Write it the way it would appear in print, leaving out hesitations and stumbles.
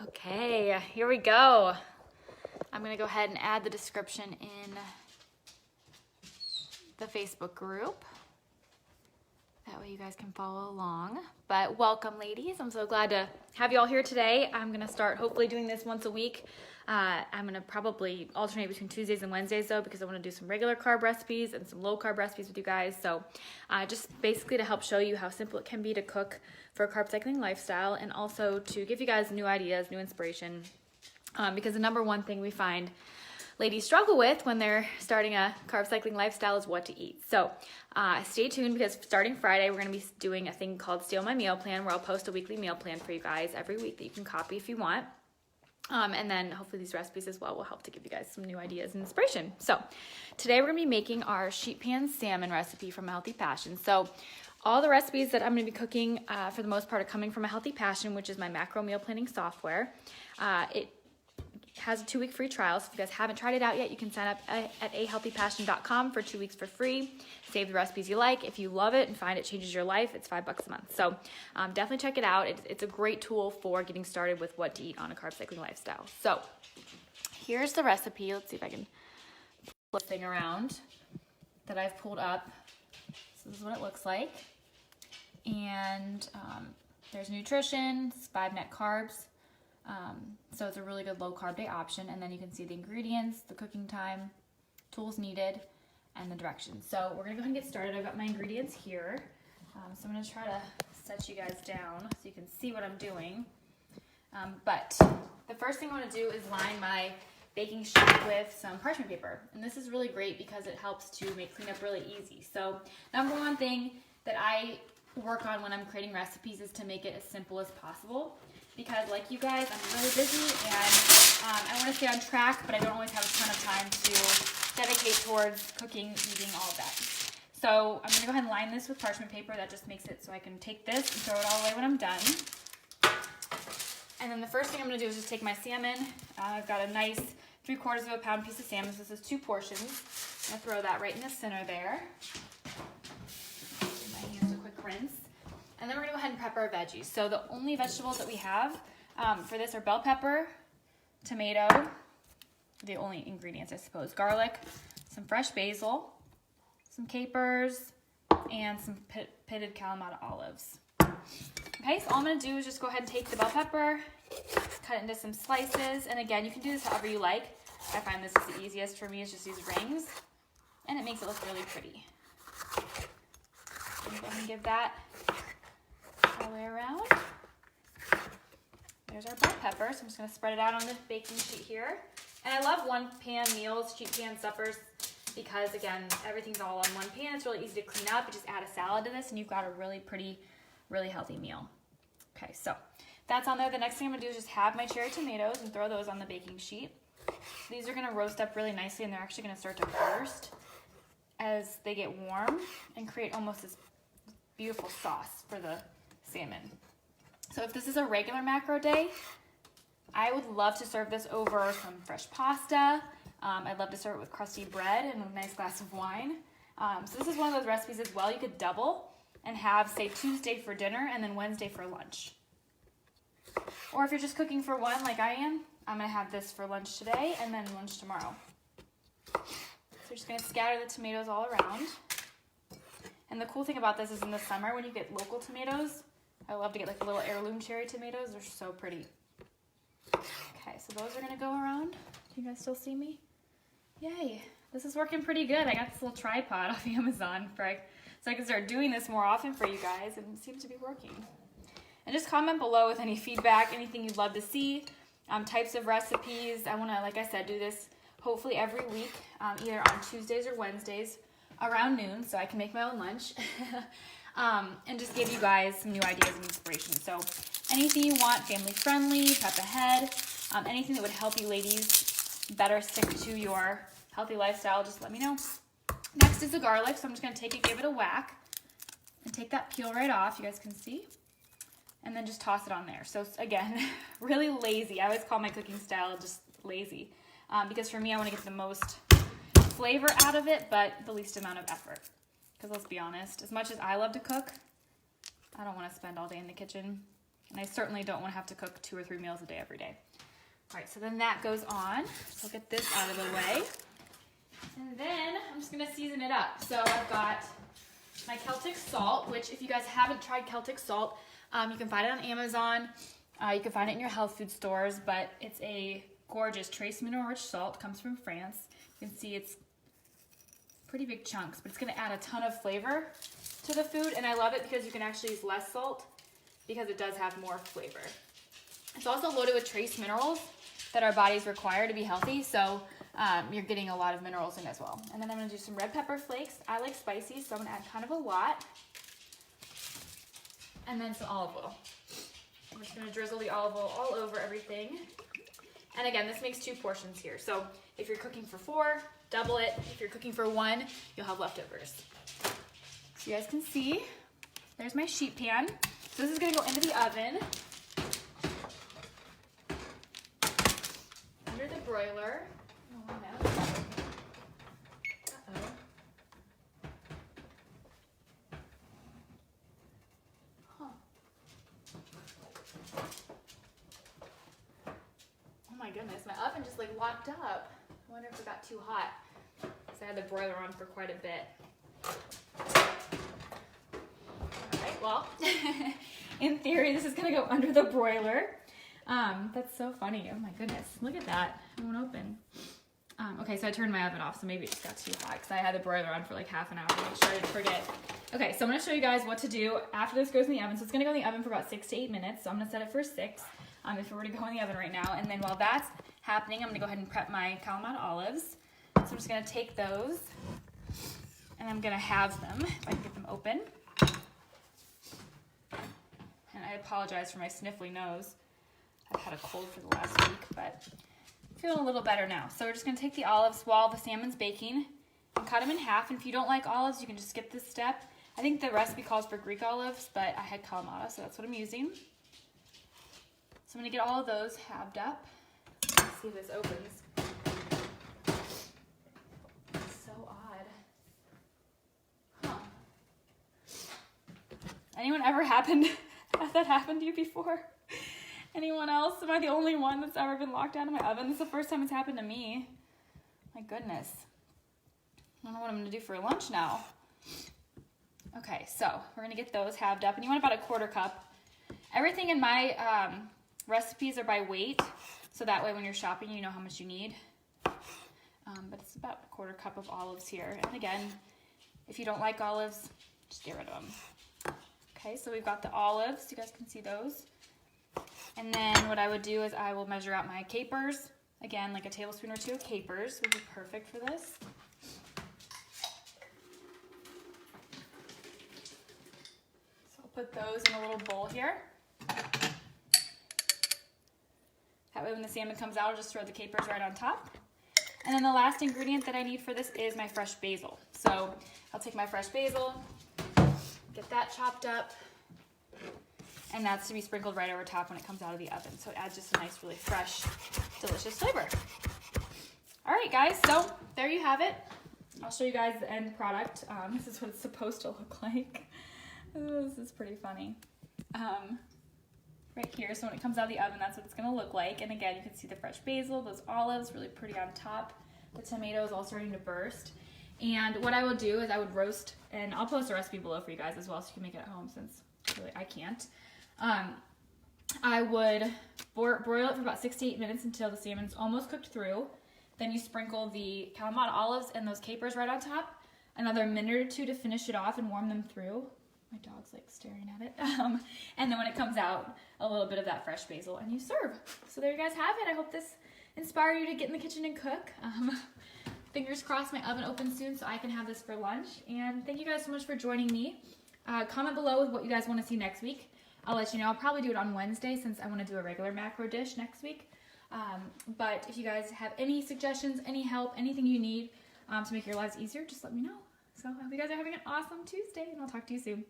Okay, here we go. I'm gonna go ahead and add the description in the Facebook group. That way you guys can follow along. But welcome, ladies. I'm so glad to have you all here today. I'm gonna start hopefully doing this once a week. I'm gonna probably alternate between Tuesdays and Wednesdays though, because I wanna do some regular carb recipes and some low carb recipes with you guys. So just basically to help show you how simple it can be to cook for a carb cycling lifestyle, and also to give you guys new ideas, new inspiration. Because the number one thing we find ladies struggle with when they're starting a carb cycling lifestyle is what to eat. So stay tuned, because starting Friday, we're gonna be doing a thing called Steal My Meal Plan, where I'll post a weekly meal plan for you guys every week that you can copy if you want. And then hopefully these recipes as well will help to give you guys some new ideas and inspiration. So today we're gonna be making our sheet pan salmon recipe from A Healthy Passion. So all the recipes that I'm gonna be cooking for the most part are coming from A Healthy Passion, which is my macro meal planning software. It has a 2-week free trial, so if you guys haven't tried it out yet, you can sign up at ahealthypassion.com for 2 weeks for free. Save the recipes you like. If you love it and find it changes your life, it's $5 a month. So definitely check it out. It's a great tool for getting started with what to eat on a carb cycling lifestyle. So here's the recipe. Let's see if I can pull this thing around that I've pulled up. So this is what it looks like. And there's nutrition, 5 net carbs. So it's a really good low carb day option. And then you can see the ingredients, the cooking time, tools needed, and the directions. So we're gonna go ahead and get started. I've got my ingredients here. So I'm gonna try to set you guys down so you can see what I'm doing. But the first thing I wanna do is line my baking sheet with some parchment paper. And this is really great because it helps to make cleanup really easy. So number one thing that I work on when I'm creating recipes is to make it as simple as possible. Because like you guys, I'm really busy and I want to stay on track, but I don't always have a ton of time to dedicate towards cooking, eating, all of that. So I'm going to go ahead and line this with parchment paper. That just makes it so I can take this and throw it all away when I'm done. And then the first thing I'm going to do is just take my salmon. I've got a nice 3/4 pound piece of salmon. So this is 2 portions. I'm going to throw that right in the center there. Give my hands a quick rinse. And then we're gonna go ahead and prep our veggies. So the only vegetables that we have for this are bell pepper, tomato, the only ingredients I suppose, garlic, some fresh basil, some capers, and some pitted Kalamata olives. Okay, so all I'm gonna do is just go ahead and take the bell pepper, cut it into some slices, and again, you can do this however you like. I find this is the easiest for me, is just use rings, and it makes it look really pretty. I'm going to give that all the way around. There's our bell pepper, so I'm just going to spread it out on the baking sheet here. And I love one-pan meals, sheet pan suppers, because again, everything's all on one pan. It's really easy to clean up. You just add a salad to this and you've got a really pretty, really healthy meal. Okay, so that's on there. The next thing I'm going to do is just have my cherry tomatoes and throw those on the baking sheet. These are going to roast up really nicely, and they're actually going to start to burst as they get warm and create almost this beautiful sauce for the salmon. So if this is a regular macro day, I would love to serve this over some fresh pasta. I'd love to serve it with crusty bread and a nice glass of wine. So this is one of those recipes as well. You could double and have, say, Tuesday for dinner and then Wednesday for lunch. Or if you're just cooking for one like I am, I'm gonna have this for lunch today and then lunch tomorrow. So we're just gonna scatter the tomatoes all around. And the cool thing about this is in the summer when you get local tomatoes, I love to get like little heirloom cherry tomatoes. They're so pretty. Okay, so those are gonna go around. Can you guys still see me? Yay, this is working pretty good. I got this little tripod off Amazon so I can start doing this more often for you guys, and it seems to be working. And just comment below with any feedback, anything you'd love to see, types of recipes. I wanna, like I said, do this hopefully every week, either on Tuesdays or Wednesdays around noon, so I can make my own lunch. And just give you guys some new ideas and inspiration. So anything you want, family friendly, prep ahead, anything that would help you ladies better stick to your healthy lifestyle, just let me know. Next is the garlic, so I'm just gonna take it, give it a whack, and take that peel right off, you guys can see, and then just toss it on there. So again, really lazy. I always call my cooking style just lazy, because for me, I wanna get the most flavor out of it, but the least amount of effort. Because let's be honest, as much as I love to cook, I don't want to spend all day in the kitchen. And I certainly don't want to have to cook 2 or 3 meals a day every day. All right, so then that goes on. So I'll get this out of the way. And then I'm just gonna season it up. So I've got my Celtic salt, which if you guys haven't tried Celtic salt, you can find it on Amazon. You can find it in your health food stores, but it's a gorgeous trace mineral rich salt. It comes from France. You can see it's pretty big chunks, but it's gonna add a ton of flavor to the food, and I love it because you can actually use less salt because it does have more flavor. It's also loaded with trace minerals that our bodies require to be healthy, so you're getting a lot of minerals in as well. And then I'm gonna do some red pepper flakes. I like spicy, so I'm gonna add kind of a lot. And then some olive oil. I'm just gonna drizzle the olive oil all over everything. And again, this makes 2 portions here. So if you're cooking for 4, double it. If you're cooking for 1, you'll have leftovers. So you guys can see, there's my sheet pan. So this is gonna go into the oven. Under the broiler. Oh my goodness, my oven just like locked up. I wonder if it got too hot. Because I had the broiler on for quite a bit. Alright, well, in theory this is gonna go under the broiler. That's so funny. Oh my goodness, look at that. It won't open. Okay, so I turned my oven off, so maybe it just got too hot because I had the broiler on for like half an hour to make sure I didn't forget. Okay, so I'm gonna show you guys what to do after this goes in the oven. So it's gonna go in the oven for about 6 to 8 minutes. So I'm gonna set it for 6 if it were to go in the oven right now. And then while that's happening, I'm gonna go ahead and prep my Kalamata olives. So I'm just gonna take those and I'm gonna halve them, if I can get them open. And I apologize for my sniffly nose. I've had a cold for the last week, but feeling a little better now. So we're just gonna take the olives while the salmon's baking and cut them in half. And if you don't like olives, you can just skip this step. I think the recipe calls for Greek olives, but I had Kalamata, so that's what I'm using. So I'm gonna get all of those halved up. Let's see if this opens. It's so odd. Huh. Anyone ever had that happen to you before? Anyone else? Am I the only one that's ever been locked out of my oven? This is the first time it's happened to me. My goodness. I don't know what I'm gonna do for lunch now. Okay, so we're gonna get those halved up, and you want about a 1/4 cup. Everything in my recipes are by weight, so that way when you're shopping, you know how much you need. But it's about a 1/4 cup of olives here. And again, if you don't like olives, just get rid of them. Okay, so we've got the olives. You guys can see those. And then what I would do is I will measure out my capers. Again, like a tablespoon or 2 of capers would be perfect for this. So I'll put those in a little bowl here. That way when the salmon comes out, I'll just throw the capers right on top. And then the last ingredient that I need for this is my fresh basil. So I'll take my fresh basil, get that chopped up, and that's to be sprinkled right over top when it comes out of the oven. So it adds just a nice, really fresh, delicious flavor. All right, guys, so there you have it. I'll show you guys the end product. This is what it's supposed to look like. This is pretty funny. Right here, so when it comes out of the oven, that's what it's gonna look like. And again, you can see the fresh basil, those olives, really pretty on top. The tomatoes all starting to burst. And what I will do is I would roast, and I'll post a recipe below for you guys as well so you can make it at home since really I can't. I would broil it for about 6 to 8 minutes until the salmon's almost cooked through. Then you sprinkle the Kalamata olives and those capers right on top. Another minute or 2 to finish it off and warm them through. My dog's like staring at it. And then when it comes out, a little bit of that fresh basil and you serve. So there you guys have it. I hope this inspired you to get in the kitchen and cook. Fingers crossed my oven opens soon so I can have this for lunch. And thank you guys so much for joining me. Comment below with what you guys want to see next week. I'll let you know. I'll probably do it on Wednesday since I want to do a regular macro dish next week. But if you guys have any suggestions, any help, anything you need to make your lives easier, just let me know. So I hope you guys are having an awesome Tuesday, and I'll talk to you soon.